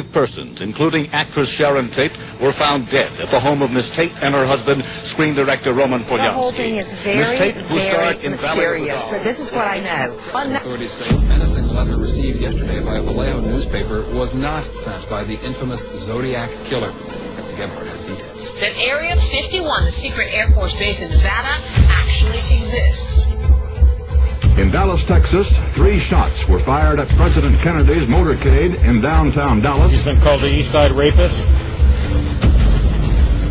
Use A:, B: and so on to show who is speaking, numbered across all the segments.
A: 5 persons, including actress Sharon Tate, were found dead at the home of Miss Tate and her husband, screen director Roman Polanski.
B: The whole thing is very, very mysterious, but this is what I know.
C: Authorities say a menacing letter received yesterday by a Vallejo newspaper was not sent by the infamous Zodiac killer. Betsy Gebhardt has details.
D: That Area 51, the secret Air Force base in Nevada, actually exists.
E: In Dallas, Texas, 3 shots were fired at President Kennedy's motorcade in downtown Dallas.
F: He's been called the East Side Rapist.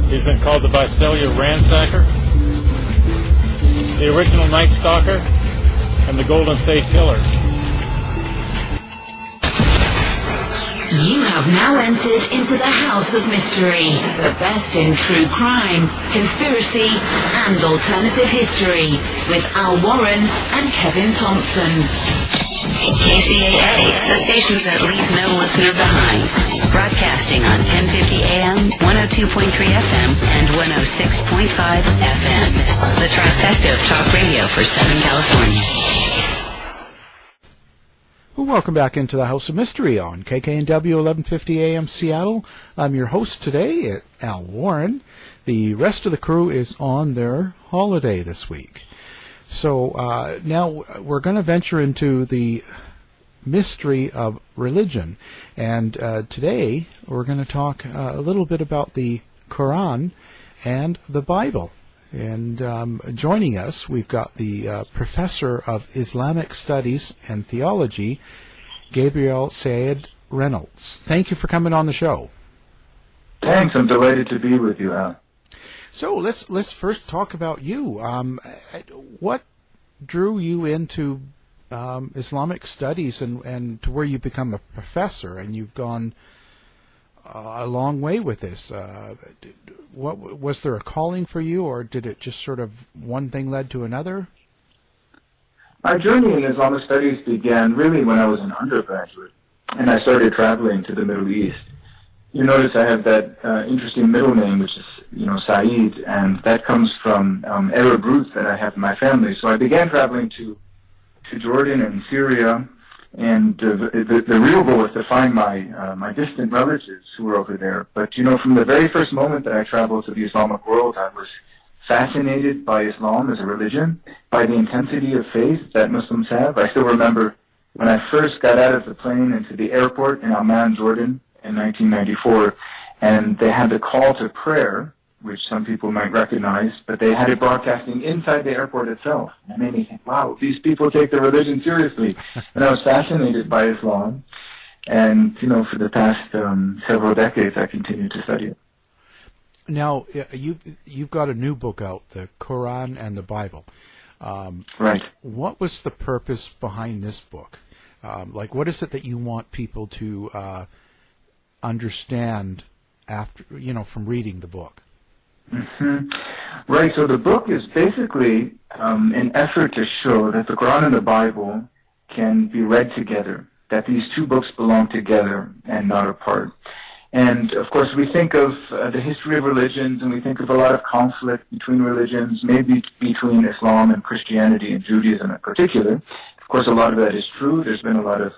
F: He's been called the Visalia Ransacker, the original Night Stalker, and the Golden State Killer.
G: You have now entered into the House of Mystery, the best in true crime, conspiracy, and alternative history, with Al Warren and Kevin Thompson. KCAA, the stations that leave no listener behind. Broadcasting on 1050 AM, 102.3 FM, and 106.5 FM. The trifecta of talk radio for Southern California.
H: Well, welcome back into the House of Mystery on KKNW 1150 AM Seattle. I'm your host today, Al Warren. The rest of the crew is on their holiday this week. So now we're going to venture into the mystery of religion. And today we're going to talk a little bit about the Qur'an and the Bible. And joining us, we've got the Professor of Islamic Studies and Theology, Gabriel Said Reynolds. Thank you for coming on the show.
I: Thanks. I'm delighted to be with you, Al.
H: So let's first talk about you. What drew you into Islamic studies and to where you become a professor? And you've gone a long way with this. What was there a calling for you, or did it just sort of one thing led to another?
I: My journey in Islamic studies began really when I was an undergraduate, and I started traveling to the Middle East. You notice I have that interesting middle name, which is, Saeed, and that comes from Arab roots that I have in my family. So I began traveling to Jordan and Syria, and the real goal was to find my distant relatives who were over there. But, from the very first moment that I traveled to the Islamic world, I was fascinated by Islam as a religion, by the intensity of faith that Muslims have. I still remember when I first got out of the plane into the airport in Amman, Jordan, in 1994, and they had the call to prayer, which some people might recognize, but they had it broadcasting inside the airport itself. And it made me think, wow, these people take their religion seriously. And I was fascinated by Islam. And, for the past several decades, I continued to study it.
H: Now, you've got a new book out, the Qur'an and the Bible.
I: Right.
H: What was the purpose behind this book? What is it that you want people to understand after, from reading the book?
I: Mm-hmm. Right, so the book is basically an effort to show that the Qur'an and the Bible can be read together, that these two books belong together and not apart. And, of course, we think of the history of religions, and we think of a lot of conflict between religions, maybe between Islam and Christianity and Judaism in particular. Of course, a lot of that is true. There's been a lot of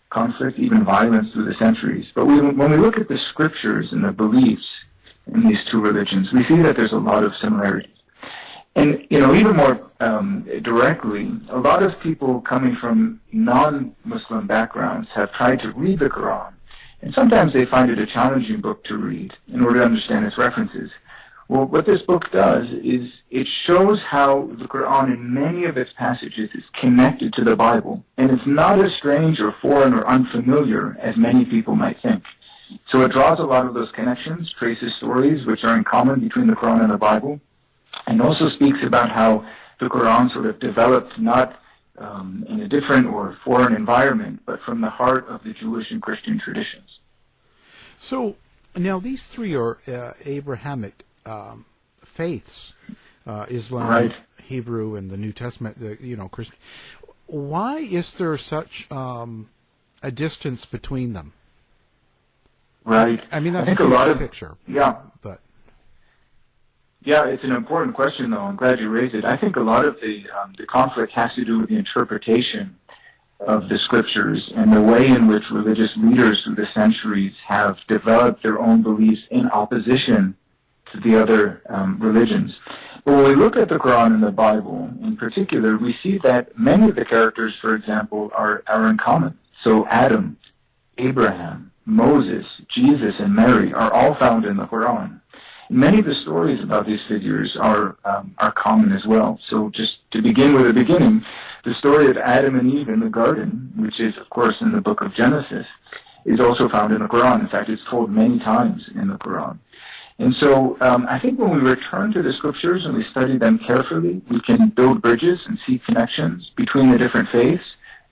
I: conflict, even violence through the centuries. But when we look at the scriptures and the beliefs in these two religions, we see that there's a lot of similarities. And, even more directly, a lot of people coming from non-Muslim backgrounds have tried to read the Quran, and sometimes they find it a challenging book to read in order to understand its references. Well, what this book does is it shows how the Quran in many of its passages is connected to the Bible, and it's not as strange or foreign or unfamiliar as many people might think. So it draws a lot of those connections, traces stories which are in common between the Quran and the Bible, and also speaks about how the Quran sort of developed not in a different or foreign environment, but from the heart of the Jewish and Christian traditions.
H: So now these three are Abrahamic faiths, Islam,
I: right,
H: Hebrew, and the New Testament, Christian. Why is there such a distance between them?
I: Right.
H: I mean, that's
I: a lot of
H: picture.
I: Yeah.
H: But
I: yeah, it's an important question, though. I'm glad you raised it. I think a lot of the conflict has to do with the interpretation of the scriptures and the way in which religious leaders through the centuries have developed their own beliefs in opposition to the other religions. But when we look at the Quran and the Bible in particular, we see that many of the characters, for example, are in common. So Adam, Abraham, Moses, Jesus, and Mary are all found in the Quran. Many of the stories about these figures are common as well. So just to begin with the beginning, the story of Adam and Eve in the garden, which is, of course, in the book of Genesis, is also found in the Quran. In fact, it's told many times in the Quran. And so I think when we return to the scriptures and we study them carefully, we can build bridges and see connections between the different faiths.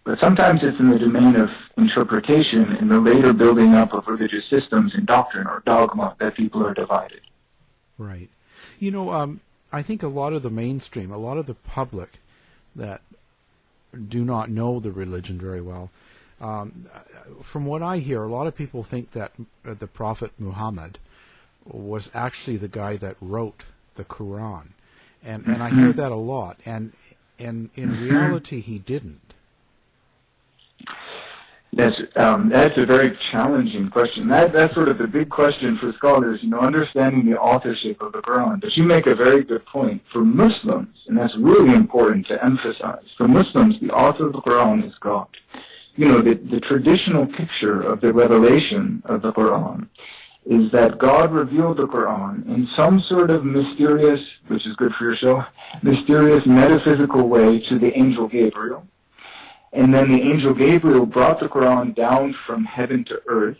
I: But sometimes it's in the domain of interpretation and the later building up of religious systems and doctrine or dogma that people are divided.
H: Right. You know, I think a lot of the mainstream, a lot of the public that do not know the religion very well, from what I hear, a lot of people think that the Prophet Muhammad was actually the guy that wrote the Qur'an. And I hear that a lot. And in reality, he didn't.
I: Yes, that's a very challenging question. That's sort of the big question for scholars, understanding the authorship of the Quran. But you make a very good point. For Muslims, and that's really important to emphasize, for Muslims, the author of the Quran is God. The traditional picture of the revelation of the Quran is that God revealed the Quran in some sort of mysterious, which is good for your show, mysterious metaphysical way to the angel Gabriel. And then the angel Gabriel brought the Quran down from heaven to earth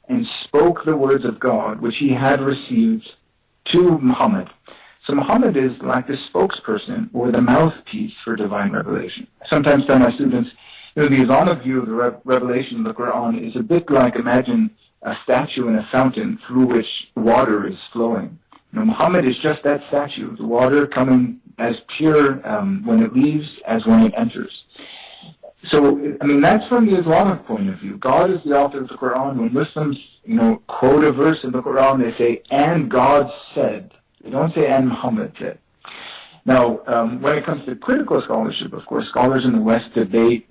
I: and spoke the words of God, which he had received, to Muhammad. So Muhammad is like the spokesperson or the mouthpiece for divine revelation. I sometimes tell my students, the Islamic view of the revelation of the Quran is a bit like, imagine a statue in a fountain through which water is flowing. Muhammad is just that statue, the water coming as pure when it leaves as when it enters. So, that's from the Islamic point of view. God is the author of the Quran. When Muslims, quote a verse in the Quran, they say, and God said. They don't say, and Muhammad said. Now, when it comes to critical scholarship, of course, scholars in the West debate,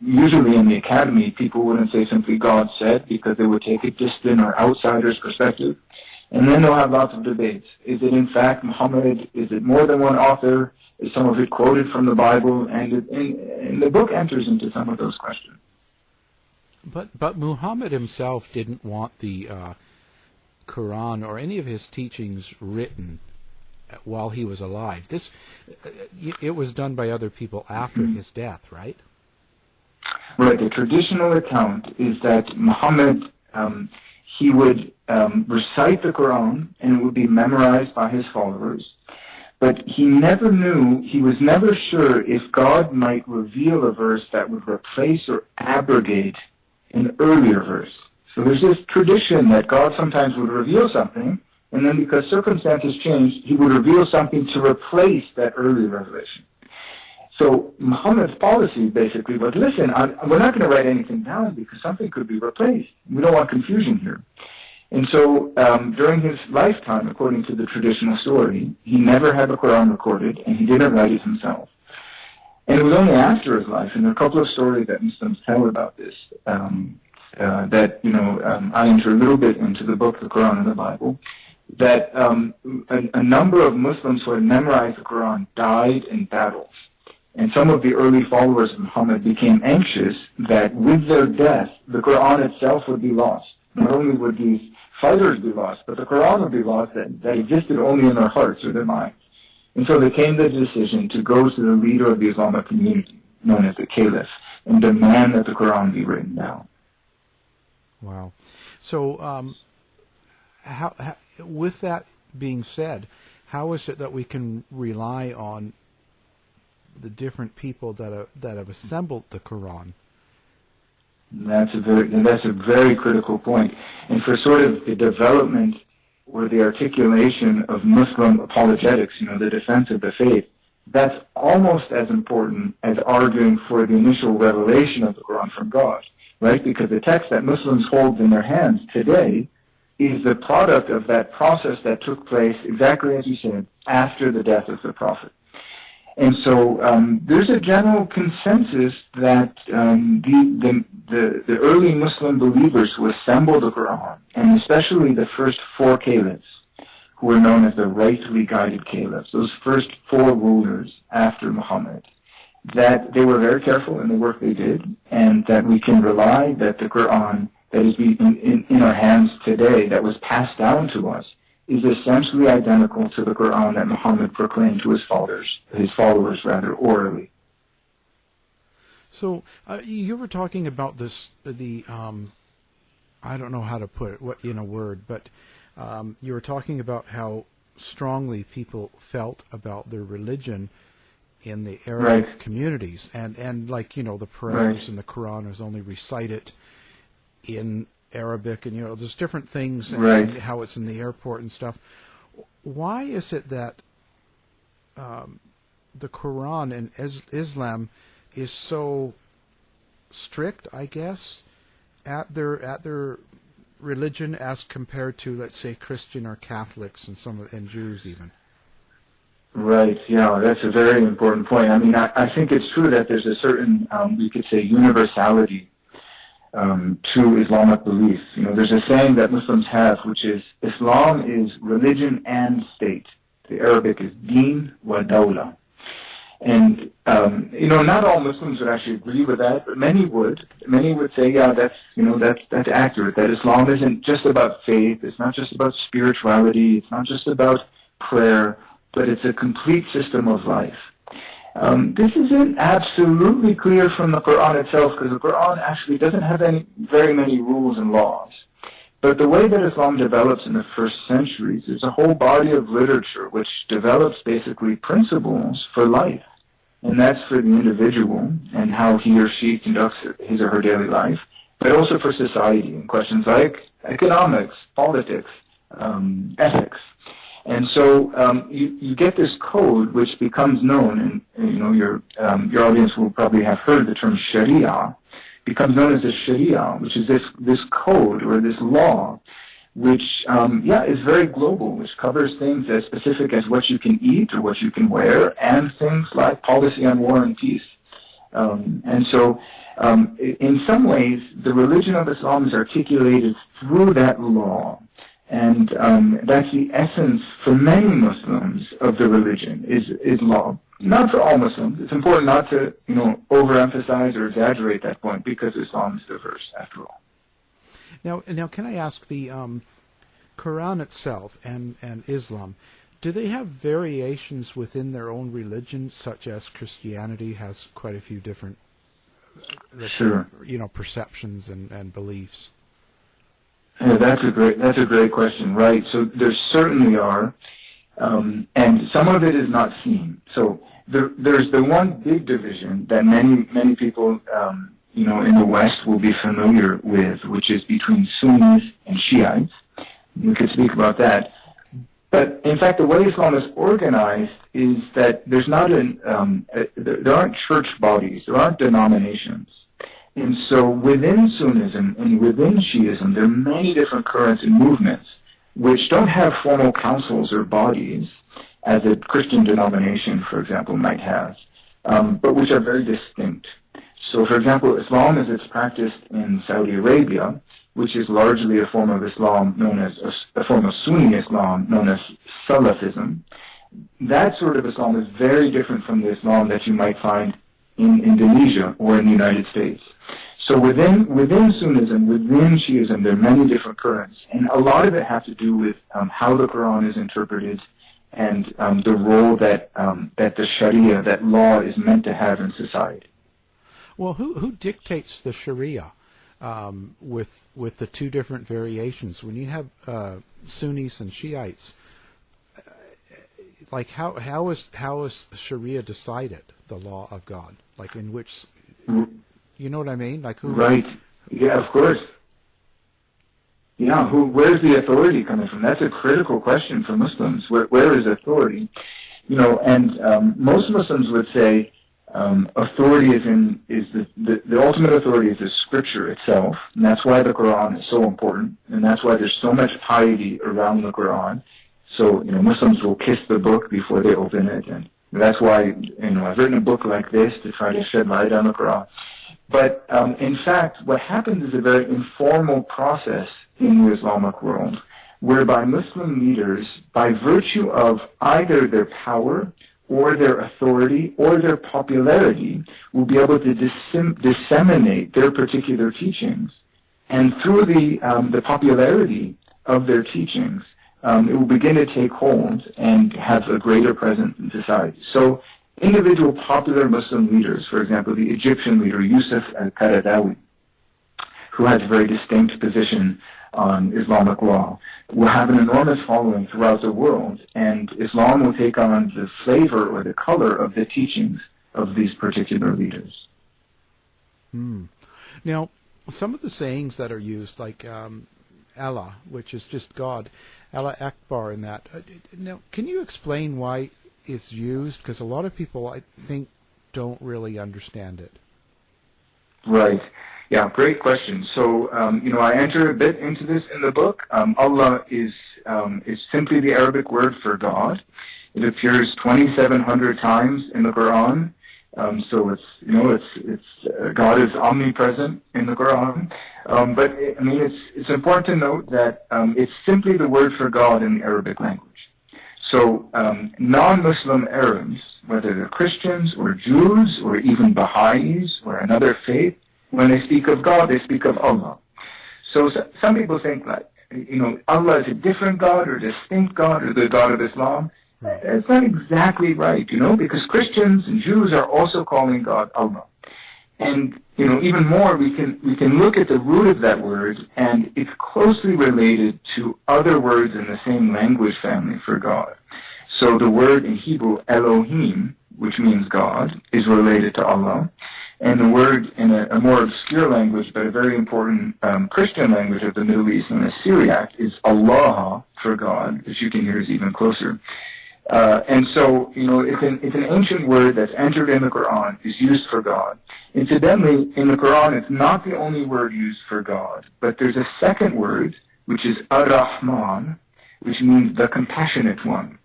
I: usually in the academy, people wouldn't say simply God said because they would take a distant or outsider's perspective. And then they'll have lots of debates. Is it in fact Muhammad? Is it more than one author? Is some of it quoted from the Bible? And the book enters into some of those questions.
H: But Muhammad himself didn't want the Quran or any of his teachings written while he was alive. It was done by other people after his death, right?
I: Right. The traditional account is that Muhammad, he would recite the Quran and it would be memorized by his followers. But he was never sure if God might reveal a verse that would replace or abrogate an earlier verse. So there's this tradition that God sometimes would reveal something, and then because circumstances changed, he would reveal something to replace that earlier revelation. So Muhammad's policy basically was, listen, we're not going to write anything down because something could be replaced. We don't want confusion here. And so during his lifetime, according to the traditional story, he never had the Quran recorded, and he didn't write it himself. And it was only after his life, and there are a couple of stories that Muslims tell about this, I enter a little bit into the book, the Quran and the Bible, that a number of Muslims who had memorized the Quran died in battles. And some of the early followers of Muhammad became anxious that with their death, the Quran itself would be lost. Not only would these fighters be lost, but the Quran would be lost that existed only in their hearts or their minds. And so they came to the decision to go to the leader of the Islamic community, known as the Caliph, and demand that the Quran be written down.
H: Wow. So with that being said, how is it that we can rely on the different people that have assembled the Quran?
I: That's a very critical point. And for sort of the development or the articulation of Muslim apologetics, the defense of the faith, that's almost as important as arguing for the initial revelation of the Quran from God, right? Because the text that Muslims hold in their hands today is the product of that process that took place, exactly as you said, after the death of the Prophet. And so there's a general consensus that the early Muslim believers who assembled the Qur'an, and especially the first 4 caliphs, who were known as the rightly guided caliphs, those first 4 rulers after Muhammad, that they were very careful in the work they did, and that we can rely that the Qur'an that is in our hands today, that was passed down to us, is essentially identical to the Qur'an that Muhammad proclaimed to his followers orally.
H: So you were talking about this, I don't know how to put it in a word, but you were talking about how strongly people felt about their religion in the Arabic communities, and like, the prayers in the Quran is only recited in Arabic, and there's different things, and how it's in the airport and stuff. Why is it that the Quran and Islam is so strict, I guess, at their religion as compared to, let's say, Christian or Catholics and Jews even?
I: Right, yeah, that's a very important point. I mean, I think it's true that there's a certain, we could say, universality to Islamic beliefs. There's a saying that Muslims have, which is, Islam is religion and state. The Arabic is deen wa dawla. And, not all Muslims would actually agree with that, but many would. Many would say, yeah, that's accurate, that Islam isn't just about faith, it's not just about spirituality, it's not just about prayer, but it's a complete system of life. This isn't absolutely clear from the Qur'an itself, because the Qur'an actually doesn't have very many rules and laws. But the way that Islam develops in the first centuries is a whole body of literature which develops basically principles for life. And that's for the individual and how he or she conducts his or her daily life, but also for society in questions like economics, politics, ethics. And so you get this code which becomes known, and your audience will probably have heard the term Sharia, becomes known as the Sharia, which is this code or this law, which is very global, which covers things as specific as what you can eat or what you can wear, and things like policy on war and peace. And so in some ways, the religion of Islam is articulated through that law. And that's the essence for many Muslims of the religion, is law. Not for all Muslims. It's important not to, overemphasize or exaggerate that point, because Islam is diverse, after all.
H: Now, can I ask, the Quran itself and Islam, do they have variations within their own religion, such as Christianity has quite a few different, perceptions and beliefs?
I: Yeah, that's a great question, right? So there certainly are, and some of it is not seen. So there's the one big division that many people, in the West will be familiar with, which is between Sunnis and Shiites. We could speak about that. But in fact, the way Islam is organized is that there's not there aren't church bodies, there aren't denominations. And so within Sunnism and within Shiism, there are many different currents and movements which don't have formal councils or bodies, as a Christian denomination, for example, might have, but which are very distinct. So, for example, Islam as it's practiced in Saudi Arabia, which is largely a form of Islam known as a form of Sunni Islam known as Salafism, that sort of Islam is very different from the Islam that you might find in Indonesia or in the United States. So within Sunnism, within Shiism, there are many different currents, and a lot of it has to do with how the Quran is interpreted and the role that the Sharia, that law, is meant to have in society.
H: Well, who dictates the Sharia with the two different variations? When you have Sunnis and Shiites, like how is Sharia decided, the law of God? Like in which, you know what I mean? Like who?
I: Right. Yeah, of course. Yeah, where's the authority coming from? That's a critical question for Muslims. Where is authority? And most Muslims would say authority is the ultimate authority is the scripture itself, and that's why the Quran is so important, and that's why there's so much piety around the Quran. So, Muslims will kiss the book before they open it, and That's why, I've written a book like this to try to shed light on the Quran. But in fact, what happens is a very informal process in the Islamic world, whereby Muslim leaders, by virtue of either their power or their authority or their popularity, will be able to disseminate their particular teachings. And through the popularity of their teachings, it will begin to take hold and have a greater presence in society. So individual popular Muslim leaders, for example, the Egyptian leader Yusuf al-Qaradawi, who has a very distinct position on Islamic law, will have an enormous following throughout the world, and Islam will take on the flavor or the color of the teachings of these particular leaders.
H: Now, some of the sayings that are used, like Allah, which is just God, Allah Akbar in that. Now, can you explain why it's used? Because a lot of people, I think, don't really understand it.
I: Right. Yeah, great question. So, I enter a bit into this in the book. Allah is simply the Arabic word for God. It appears 2,700 times in the Quran. So God is omnipresent in the Quran. But it's important to note that it's simply the word for God in the Arabic language. So non-Muslim Arabs, whether they're Christians or Jews or even Baha'is or another faith, when they speak of God, they speak of Allah. So some people think that, Allah is a different God or a distinct God or the God of Islam. It's not exactly right, because Christians and Jews are also calling God Allah. And, even more, we can look at the root of that word, and it's closely related to other words in the same language family for God. So the word in Hebrew, Elohim, which means God, is related to Allah. And the word in a more obscure language, but a very important Christian language of the Middle East, known as Syriac, is Allah for God, which you can hear is even closer. And so, it's an ancient word that's entered in the Quran, is used for God. Incidentally, in the Quran, it's not the only word used for God, but there's a second word, which is Ar-Rahman, which means the compassionate one,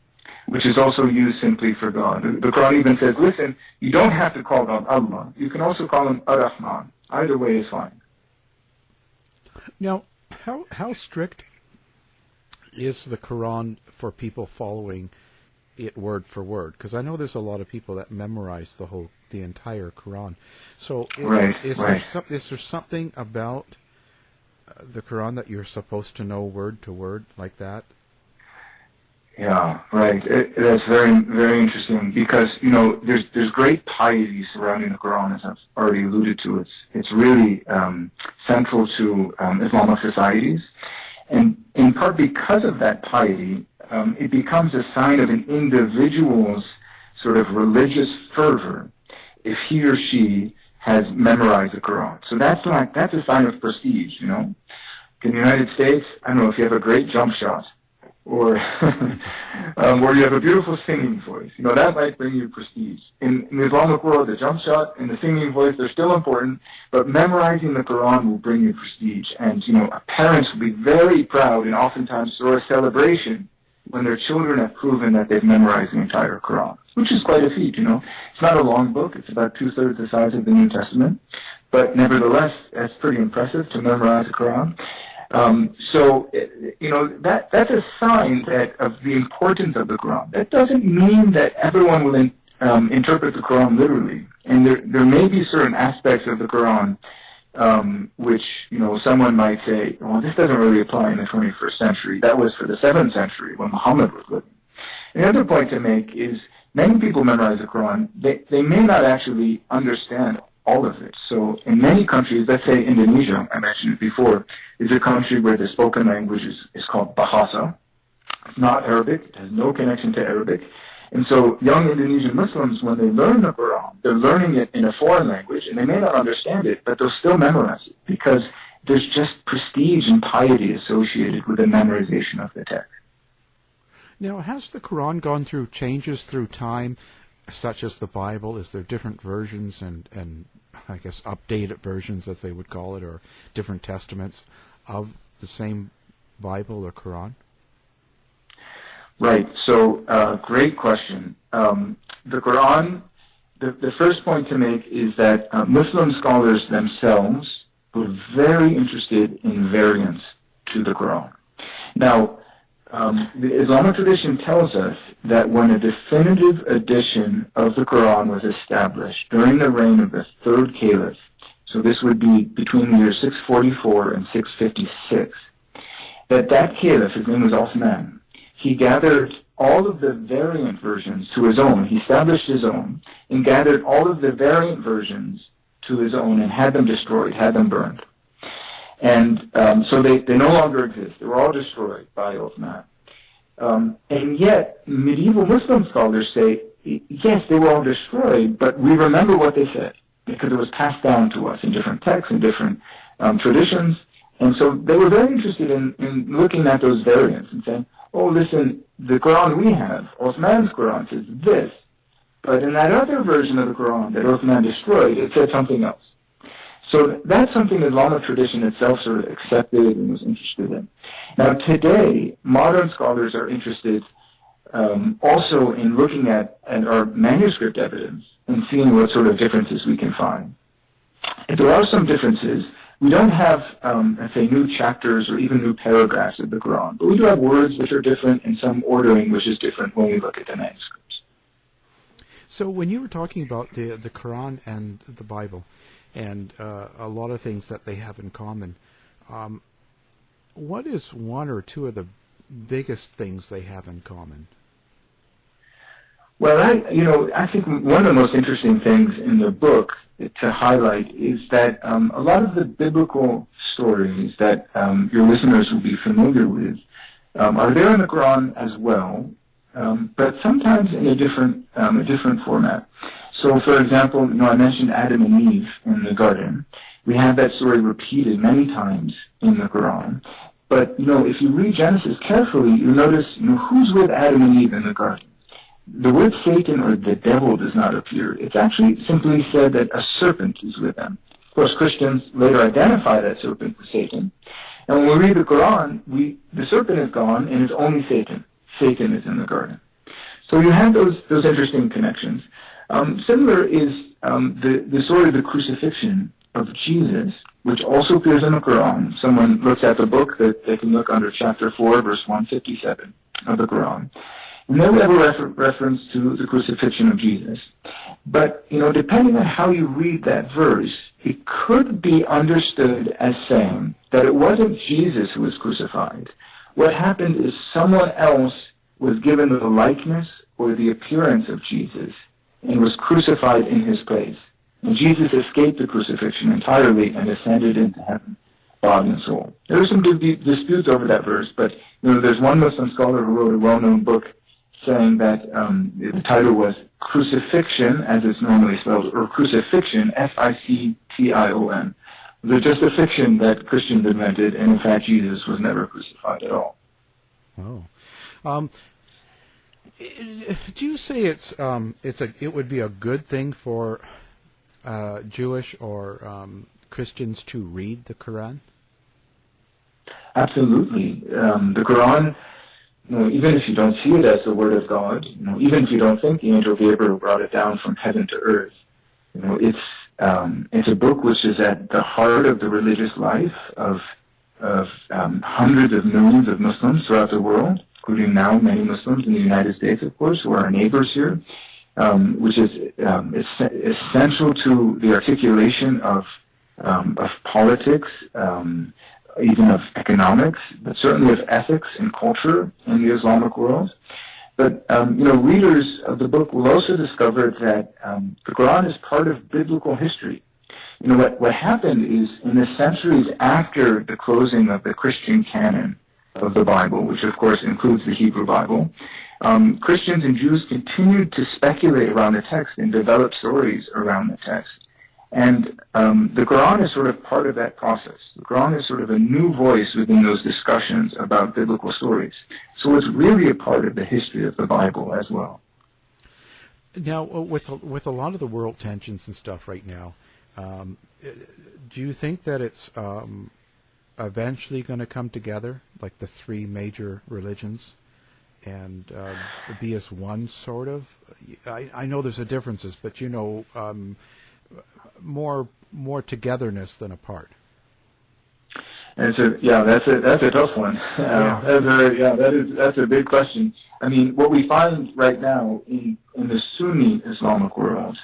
I: which is also used simply for God. The Quran even says, listen, you don't have to call God Allah. You can also call him Ar-Rahman. Either way is fine.
H: Now, how strict is the Quran for people following it word for word? Because I know there's a lot of people that memorize the entire Quran. So is there something about the Quran that you're supposed to know word to word like that?
I: Yeah, right. That's very, very interesting because, there's great piety surrounding the Quran, as I've already alluded to. It's really central to Islamic societies. And in part because of that piety, it becomes a sign of an individual's sort of religious fervor if he or she has memorized the Quran. So that's a sign of prestige, In the United States, I don't know, if you have a great jump shot, or you have a beautiful singing voice, that might bring you prestige. In the Islamic world, the jump shot and the singing voice, they're still important, but memorizing the Quran will bring you prestige. And, parents will be very proud and oftentimes throw a celebration when their children have proven that they've memorized the entire Quran, which is quite a feat, It's not a long book. It's about 2/3 the size of the New Testament. But nevertheless, that's pretty impressive to memorize the Quran. That's a sign of the importance of the Quran. That doesn't mean that everyone will interpret the Quran literally. And there may be certain aspects of the Quran which, someone might say, well, this doesn't really apply in the 21st century. That was for the 7th century when Muhammad was living. And the other point to make is many people memorize the Quran. They may not actually understand all of it. So in many countries, let's say Indonesia, I mentioned it before, is a country where the spoken language is called Bahasa. It's not Arabic. It has no connection to Arabic. And so young Indonesian Muslims, when they learn the Quran, they're learning it in a foreign language, and they may not understand it, but they'll still memorize it because there's just prestige and piety associated with the memorization of the text.
H: Now, has the Quran gone through changes through time, such as the Bible? Is there different versions and I guess updated versions, as they would call it, or different testaments of the same Bible or Quran?
I: Right. So, great question. the Quran, the first point to make is that Muslim scholars themselves were very interested in variants to the Quran. Now, the Islamic tradition tells us that when a definitive edition of the Quran was established during the reign of the third caliph, so this would be between the years 644 and 656, that caliph, his name was Uthman, he gathered all of the variant versions to his own. He established his own and gathered all of the variant versions to his own and had them destroyed, had them burned. And so they no longer exist. They were all destroyed by Uthman. And yet, medieval Muslim scholars say, yes, they were all destroyed, but we remember what they said because it was passed down to us in different texts and different traditions. And so they were very interested in looking at those variants and saying, oh, listen, the Quran we have, Uthman's Quran, says this, but in that other version of the Quran that Uthman destroyed, it said something else. So that's something Islamic tradition itself sort of accepted and was interested in. Now today, modern scholars are interested also in looking at our manuscript evidence and seeing what sort of differences we can find. If there are some differences, we don't have, let's say, new chapters or even new paragraphs of the Quran, but we do have words which are different and some ordering which is different when we look at the manuscripts.
H: So when you were talking about the Quran and the Bible, and a lot of things that they have in common, what is one or two of the biggest things they have in common?
I: Well, I think one of the most interesting things in the book to highlight is that a lot of the biblical stories that your listeners will be familiar with are there in the Quran as well, but sometimes in a different format. So, for example, I mentioned Adam and Eve in the garden. We have that story repeated many times in the Quran. But, if you read Genesis carefully, you'll notice, who's with Adam and Eve in the garden. The word Satan or the devil does not appear. It's actually simply said that a serpent is with them. Of course, Christians later identify that serpent with Satan. And when we read the Quran, the serpent is gone and it's only Satan. Satan is in the garden. So you have those interesting connections. Similar is the story of the crucifixion of Jesus, which also appears in the Quran. Someone looks at the book, that they can look under chapter 4, verse 157 of the Quran. And there we have a reference to the crucifixion of Jesus. But, depending on how you read that verse, it could be understood as saying that it wasn't Jesus who was crucified. What happened is someone else was given the likeness or the appearance of Jesus and was crucified in his place. And Jesus escaped the crucifixion entirely and ascended into heaven, body and soul. There are some disputes over that verse, but there's one Muslim scholar who wrote a well-known book saying that the title was Crucifixion, as it's normally spelled, or Crucifixion, F-I-C-T-I-O-N. There's just a fiction that Christians invented, and in fact Jesus was never crucified at all.
H: Oh. Do you say it would be a good thing for Jewish or Christians to read the Quran?
I: Absolutely. The Quran, even if you don't see it as the Word of God, even if you don't think the angel Gabriel brought it down from heaven to earth, it's a book which is at the heart of the religious life of hundreds of millions of Muslims throughout the world, including now many Muslims in the United States, of course, who are our neighbors here, which is essential to the articulation of politics, even of economics, but certainly of ethics and culture in the Islamic world. But, readers of the book will also discover that the Quran is part of biblical history. What happened is, in the centuries after the closing of the Christian canon of the Bible, which of course includes the Hebrew Bible, Christians and Jews continued to speculate around the text and develop stories around the text. And the Quran is sort of part of that process. The Quran is sort of a new voice within those discussions about biblical stories. So it's really a part of the history of the Bible as well.
H: Now, with a lot of the world tensions and stuff right now, do you think that it's eventually going to come together, like the three major religions, be as one, sort of? I know there's a differences, but more togetherness than apart.
I: That's a tough one. That's a big question. I mean, what we find right now in the Sunni Islamic world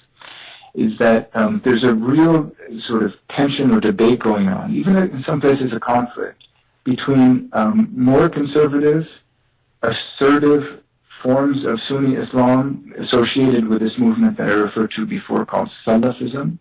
I: is that there's a real sort of tension or debate going on, even in some places a conflict, between more conservative, assertive forms of Sunni Islam associated with this movement that I referred to before called Salafism,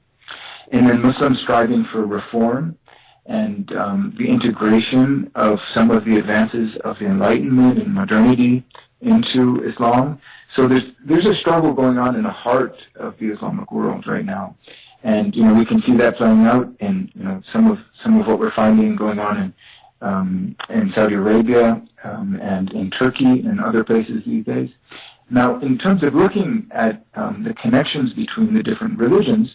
I: and then Muslims striving for reform and the integration of some of the advances of the Enlightenment and modernity into Islam. So there's a struggle going on in the heart of the Islamic world right now, and we can see that playing out in some of what we're finding going on in Saudi Arabia and in Turkey and other places these days. Now, in terms of looking at the connections between the different religions,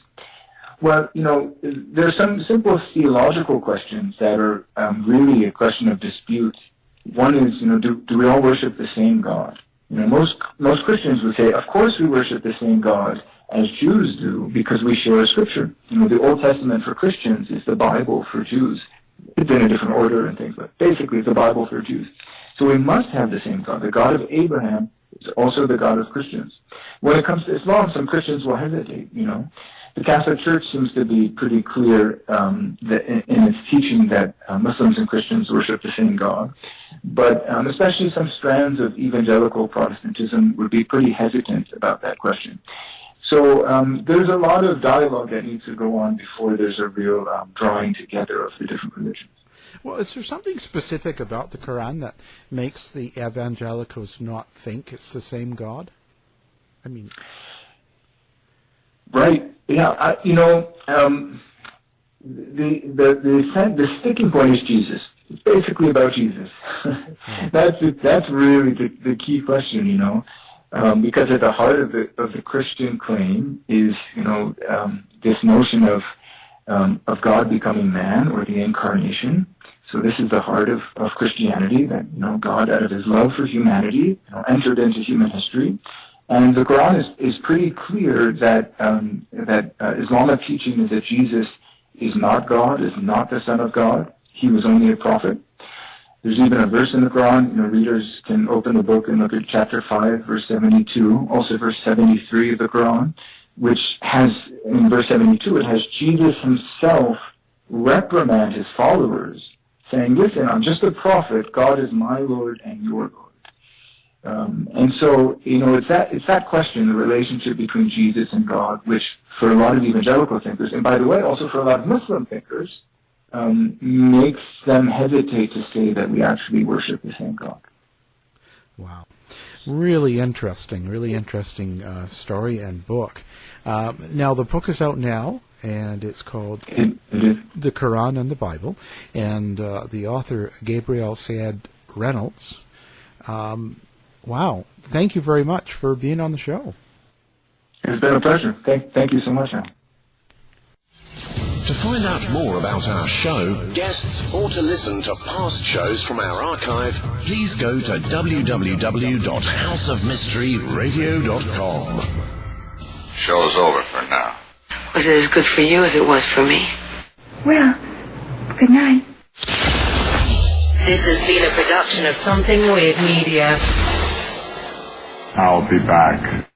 I: well, there are some simple theological questions that are really a question of dispute. One is, do we all worship the same God? Most Christians would say, of course we worship the same God as Jews do, because we share a scripture. The Old Testament for Christians is the Bible for Jews. It's in a different order and things, but basically it's the Bible for Jews. So we must have the same God. The God of Abraham is also the God of Christians. When it comes to Islam, some Christians will hesitate, The Catholic Church seems to be pretty clear that in its teaching that Muslims and Christians worship the same God. But especially some strands of evangelical Protestantism would be pretty hesitant about that question. So there's a lot of dialogue that needs to go on before there's a real drawing together of the different religions.
H: Well, is there something specific about the Qur'an that makes the evangelicals not think it's the same God? I mean... Right. Yeah. The sticking point is Jesus. It's basically about Jesus. That's really the key question, because at the heart of the Christian claim is this notion of God becoming man, or the incarnation. So this is the heart of Christianity, that God, out of His love for humanity, entered into human history. And the Qur'an is pretty clear that Islamic teaching is that Jesus is not God, is not the Son of God. He was only a prophet. There's even a verse in the Qur'an. Readers can open the book and look at chapter 5, verse 72, also verse 73 of the Qur'an, which has, in verse 72, it has Jesus Himself reprimand His followers, saying, listen, I'm just a prophet. God is my Lord and your Lord. And so, it's that question, the relationship between Jesus and God, which for a lot of evangelical thinkers, and by the way, also for a lot of Muslim thinkers, makes them hesitate to say that we actually worship the same God. Wow. Really interesting story and book. Now, the book is out now, and it's called The Qur'an and the Bible, and the author, Gabriel Said Reynolds. Wow. Thank you very much for being on the show.
I: It's been a pleasure. Thank you so much, Al.
J: To find out more about our show, guests, or to listen to past shows from our archive, please go to www.houseofmysteryradio.com.
K: Show's over for now.
B: Was it as good for you as it was for me?
L: Well, good night.
D: This has been a production of Something Weird Media.
E: I'll be back.